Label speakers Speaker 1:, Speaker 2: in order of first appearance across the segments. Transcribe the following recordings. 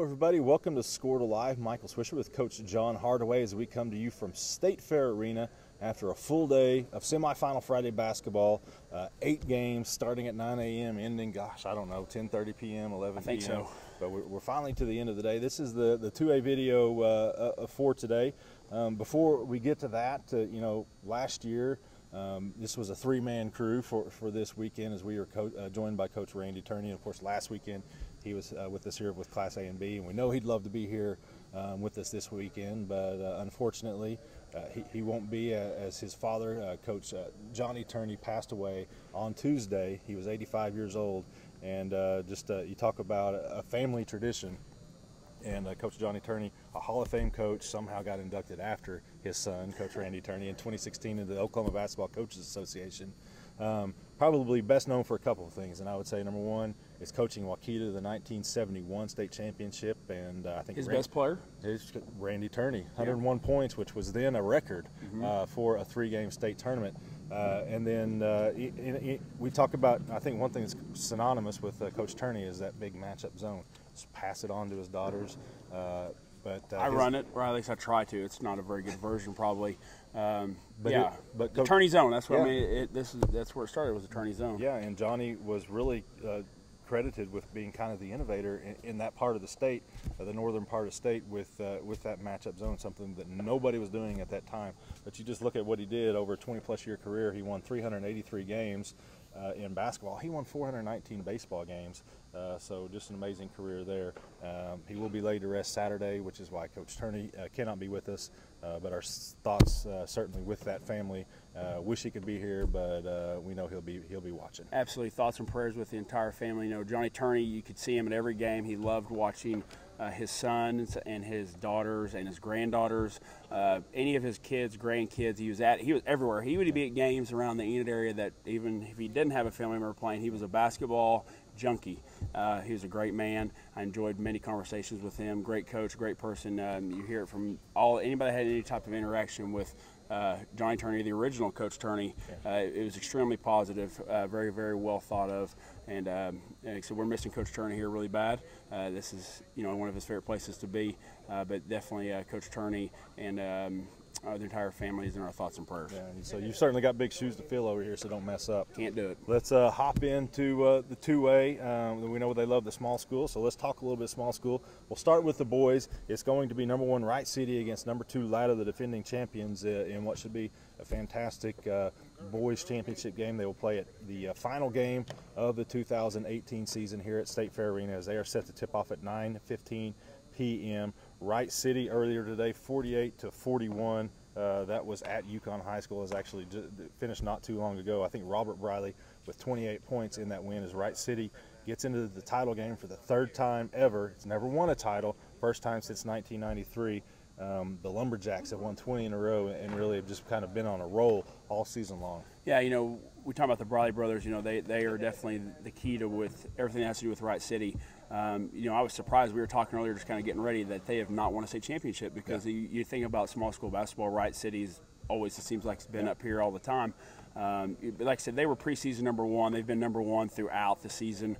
Speaker 1: everybody. Welcome to Score to Live. Michael Swisher with Coach John Hardaway as we come to you from State Fair Arena after a full day of semifinal Friday basketball. 8 games starting at 9 a.m., ending, gosh, I don't know, 10:30 p.m., 11 p.m.
Speaker 2: I think so.
Speaker 1: But we're finally to the end of the day. This is the 2A video for today. Before we get to that, last year, this was a 3-man crew for this weekend as we were joined by Coach Randy Tourney. And of course, last weekend he was with us here with Class A and B, and we know he'd love to be here with us this weekend, but unfortunately he won't be as his father, Coach Johnny Tourney, passed away on Tuesday. He was 85 years old, and you talk about a family tradition. And Coach Johnny Tourney, a Hall of Fame coach, somehow got inducted after his son, Coach Randy Tourney, in 2016 into the Oklahoma Basketball Coaches Association. Probably best known for a couple of things, and I would say number one is coaching Waukeeta to the 1971 state championship, and I think
Speaker 2: his best player
Speaker 1: is Randy Tourney, 101 points, which was then a record for a 3-game state tournament. And then we talk about, I think one thing that's synonymous with Coach Tourney is that big matchup zone. Just pass it on to his daughters.
Speaker 2: I run it, or at least I try to. It's not a very good version, probably. But the
Speaker 1: Coach,
Speaker 2: Tourney zone. That's what I mean. That's where it started, was the Tourney zone.
Speaker 1: Yeah, and Johnny was really credited with being kind of the innovator in that part of the state, the northern part of the state, with that matchup zone, something that nobody was doing at that time. But you just look at what he did over a 20-plus year career. He won 383 games in basketball. He won 419 baseball games. So just an amazing career there. He will be laid to rest Saturday, which is why Coach Tourney cannot be with us. But our thoughts certainly with that family. Wish he could be here, but we know he'll be watching.
Speaker 2: Absolutely, thoughts and prayers with the entire family. Johnny Tourney, you could see him at every game. He loved watching his sons and his daughters and his granddaughters, any of his kids, grandkids. He was everywhere. He would be at games around the Enid area that even if he didn't have a family member playing, he was a basketball junkie. He was a great man. I enjoyed many conversations with him. Great coach, great person. You hear it from anybody that had any type of interaction with Johnny Tourney, the original Coach Tourney. It was extremely positive, very, very well thought of. And so we're missing Coach Tourney here really bad. This is one of his favorite places to be, but definitely Coach Tourney and the entire family is in our thoughts and prayers.
Speaker 1: Yeah, so you've certainly got big shoes to fill over here, so don't mess up.
Speaker 2: Can't do it.
Speaker 1: Let's hop into the 2A. We know they love the small school, so let's talk a little bit small school. We'll start with the boys. It's going to be number 1 Wright City against number 2 Latta, the defending champions, in what should be a fantastic boys championship game. They will play at the final game of the 2018 season here at State Fair Arena, as they are set to tip off at 9:15 p.m. Wright City earlier today, 48-41. That was at Yukon High School. Is actually finished not too long ago. I think Robert Briley with 28 points in that win as Wright City gets into the title game for the 3rd time ever. It's never won a title, first time since 1993. The Lumberjacks have won 20 in a row and really have just kind of been on a roll all season long.
Speaker 2: Yeah, we talk about the Briley brothers. They are definitely the key to with everything that has to do with Wright City. I was surprised. We were talking earlier, just kind of getting ready, that they have not won a state championship because you think about small school basketball. Wright City's always, it seems like it's been up here all the time. Like I said, they were preseason number 1. They've been number 1 throughout the season.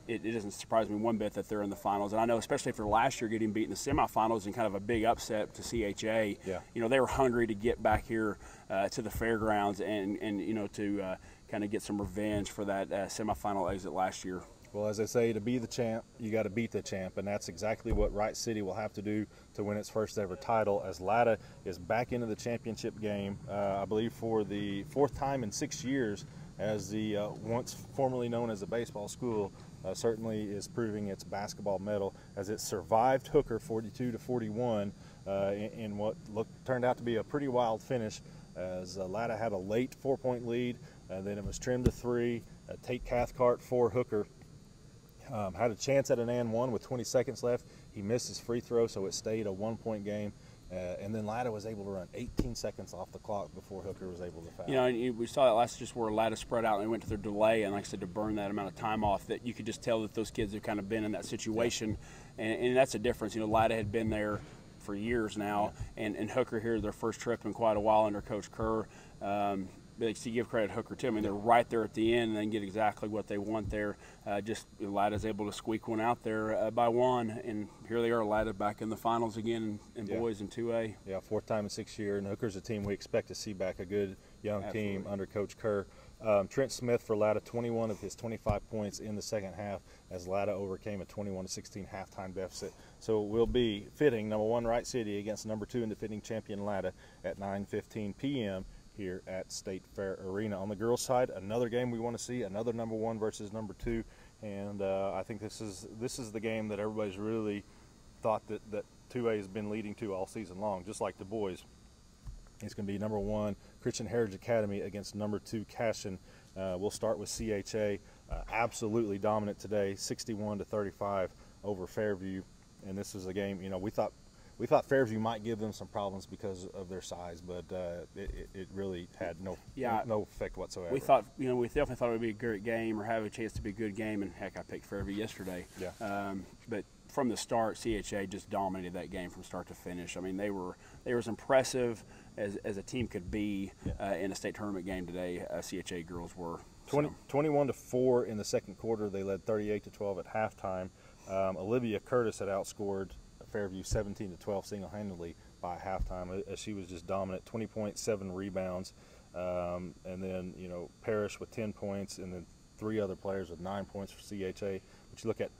Speaker 2: It doesn't surprise me one bit that they're in the finals, and I know especially after last year getting beat in the semifinals and kind of a big upset to CHA. They were hungry to get back here to the fairgrounds and to kind of get some revenge for that semifinal exit last year.
Speaker 1: Well, as they say, to be the champ, you got to beat the champ, and that's exactly what Wright City will have to do to win its first ever title, as Latta is back into the championship game, I believe for the 4th time in 6 years, as the once formerly known as a baseball school certainly is proving its basketball mettle, as it survived Hooker 42-41 in what turned out to be a pretty wild finish, as Latta had a late 4-point lead, then it was trimmed to 3. Tate Cathcart for Hooker had a chance at an and 1 with 20 seconds left. He missed his free throw, so it stayed a 1-point game. And then Latta was able to run 18 seconds off the clock before Hooker was able to foul.
Speaker 2: We saw that last just where Latta spread out and they went to their delay, and like I said, to burn that amount of time off, that you could just tell that those kids have kind of been in that situation, and that's a difference. Latta had been there for years now, and Hooker here, their first trip in quite a while under Coach Kerr. you give credit to Hooker too. I mean, they're right there at the end and then get exactly what they want there. Just Latta's able to squeak one out there by one, and here they are, Latta back in the finals again in boys in 2A.
Speaker 1: Yeah, fourth time in 6 years, and Hooker's a team we expect to see back, a good young team under Coach Kerr. Trent Smith for Latta, 21 of his 25 points in the second half as Latta overcame a 21-16 halftime deficit. So it will be fitting, number 1 Wright City against number 2 and defending champion Latta at 9:15 p.m. here at State Fair Arena. On the girls' side, another game we want to see, another number 1 versus number 2, and I think this is the game that everybody's really thought that 2A has been leading to all season long, just like the boys. It's going to be number 1 Christian Heritage Academy against number 2 Cashion. We'll start with CHA, absolutely dominant today, 61-35 over Fairview, and this is a game, you know, we thought Fairview might give them some problems because of their size, but it really had no effect whatsoever.
Speaker 2: We thought, you know, we definitely thought it would be a great game or have a chance to be a good game, and heck, I picked Fairview yesterday.
Speaker 1: Yeah.
Speaker 2: But from the start, CHA just dominated that game from start to finish. I mean, they were as impressive as a team could be in a state tournament game today. CHA girls were
Speaker 1: 21-4 in the second quarter. They led 38-12 at halftime. Olivia Curtis had outscored Fairview 17-12 single-handedly by halftime, as she was just dominant. 20 points, 7 rebounds, and then, you know, Parrish with 10 points, and then 3 other players with 9 points for CHA. But you look at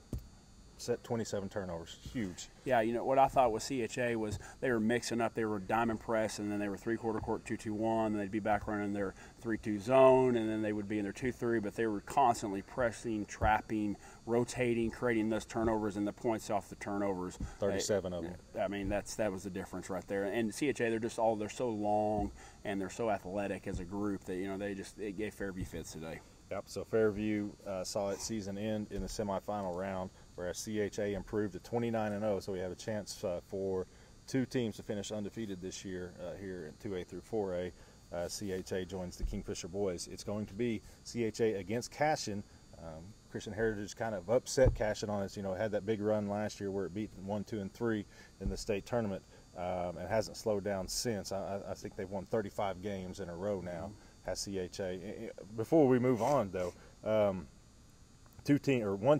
Speaker 1: 27 turnovers, huge.
Speaker 2: Yeah, you know, what I thought with CHA was they were mixing up. They were diamond press, and then they were three-quarter court 2-2-1, and they'd be back running their 3-2 zone, and then they would be in their 2-3, but they were constantly pressing, trapping, rotating, creating those turnovers and the points off the turnovers.
Speaker 1: 37 of them.
Speaker 2: I mean, that was the difference right there. And CHA, they're so long and they're so athletic as a group that, you know, they gave Fairview fits today.
Speaker 1: Yep, so Fairview saw its season end in the semifinal round, whereas CHA improved to 29-0, so we have a chance for 2 teams to finish undefeated this year here in 2A through 4A. CHA joins the Kingfisher boys. It's going to be CHA against Cashion. Christian Heritage kind of upset Cashion on its, you know, had that big run last year where it beat 1, 2, and 3 in the state tournament, and hasn't slowed down since. I think they've won 35 games in a row now. Has CHA. Before we move on, though, one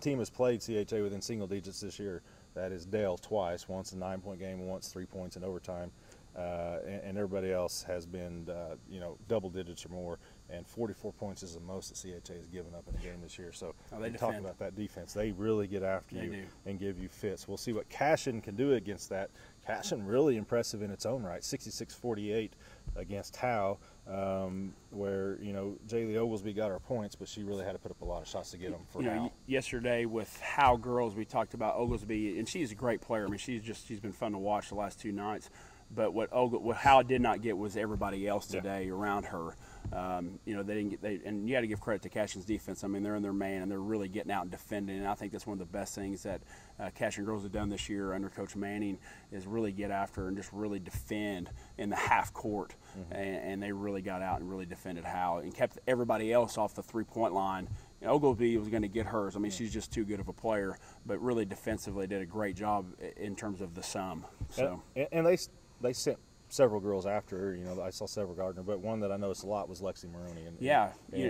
Speaker 1: team has played CHA within single digits this year. That is Dale twice, once a 9-point game, once 3 points in overtime, and everybody else has been, you know, double digits or more. And 44 points is the most that CHA has given up in a game this year. So talk about that defense. They really get after you and give you fits. We'll see what Cashion can do against that. Cashion really impressive in its own right, 66-48 against Howe, where, you know, Jaylee Oglesby got her points, but she really had to put up a lot of shots to get them for Howe.
Speaker 2: Yesterday with Howe girls, we talked about Oglesby, and she's a great player. I mean, she's been fun to watch the last 2 nights. But what Howe did not get was everybody else today around her. You know, and you got to give credit to Cashion's defense. I mean, they're in their man, and they're really getting out and defending. And I think that's one of the best things that Cashion girls have done this year under Coach Manning is really get after and just really defend in the half court. And they really got out and really defended Howe and kept everybody else off the 3-point line. And Oglesby was going to get hers. I mean, she's just too good of a player, but really defensively did a great job in terms of the sum. So
Speaker 1: and they sent several girls after her. You know, I saw several Gardner, but one that I noticed a lot was Lexi Maroney.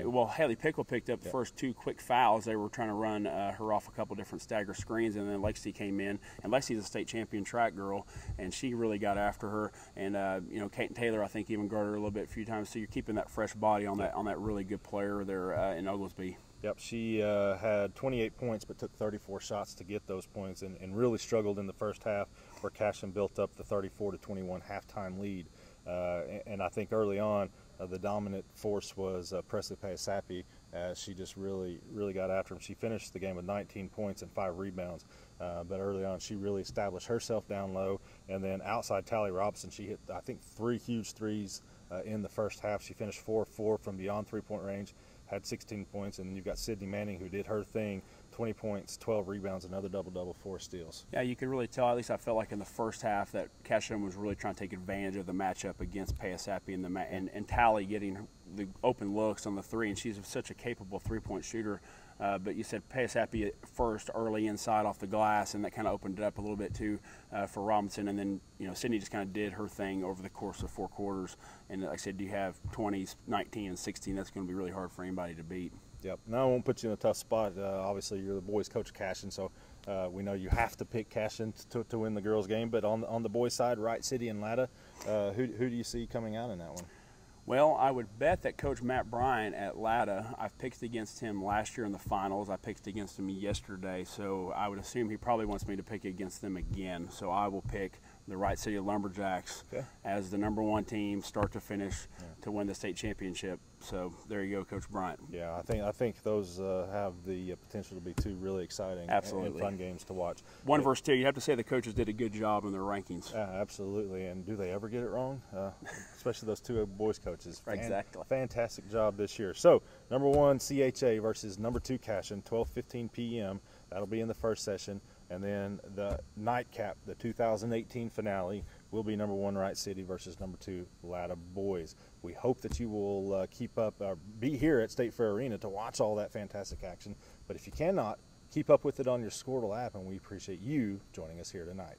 Speaker 2: Well, Haley Pickle picked up the first 2 quick fouls. They were trying to run her off a couple different stagger screens, and then Lexi came in. And Lexi's a state champion track girl, and she really got after her. And you know, Kate and Taylor, I think, even guarded her a little bit a few times. So you're keeping that fresh body on that really good player there in Oglesby.
Speaker 1: Yep, she had 28 points but took 34 shots to get those points and really struggled in the first half where Cashion built up the 34-21 halftime lead. And I think early on the dominant force was Presley Payasapi. She just really got after him. She finished the game with 19 points and 5 rebounds. But early on she really established herself down low. And then outside Tally Robinson, she hit, I think, 3 huge threes in the first half. She finished 4-4 from beyond 3-point range. Had 16 points, and then you've got Sydney Manning, who did her thing, 20 points, 12 rebounds, another double-double, 4 steals.
Speaker 2: Yeah, you could really tell, at least I felt like in the first half, that Cashion was really trying to take advantage of the matchup against Payasapi and Tally getting the open looks on the three, and she's such a capable three-point shooter. But you said Payasapi first early inside off the glass, and that kind of opened it up a little bit too for Robinson. And then, you know, Sydney just kind of did her thing over the course of 4 quarters. And like I said, you have 20s, 19, and 16. That's going to be really hard for anybody to beat.
Speaker 1: Yep. Now I won't put you in a tough spot. Obviously, you're the boys' coach, Cashin, so we know you have to pick Cashin to win the girls' game. But on the boys' side, Wright City and Latta, who do you see coming out in that one?
Speaker 2: Well, I would bet that Coach Matt Bryant at Latta, I've picked against him last year in the finals. I picked against him yesterday, so I would assume he probably wants me to pick against them again. So I will pick the Wright City Lumberjacks as the #1 team, start to finish, to win the state championship. So there you go, Coach Bryant.
Speaker 1: Yeah, I think those have the potential to be 2 really exciting and fun games to watch.
Speaker 2: 1 versus 2. You have to say the coaches did a good job in their rankings.
Speaker 1: Absolutely, and do they ever get it wrong? Especially those 2 boys coaches.
Speaker 2: Exactly.
Speaker 1: Fantastic job this year. So #1 CHA versus #2 Cashin, 12:15 p.m. That'll be in the first session. And then the nightcap, the 2018 finale, will be #1 Wright City versus #2 Latta boys. We hope that you will keep up, be here at State Fair Arena to watch all that fantastic action. But if you cannot, keep up with it on your Squirtle app, and we appreciate you joining us here tonight.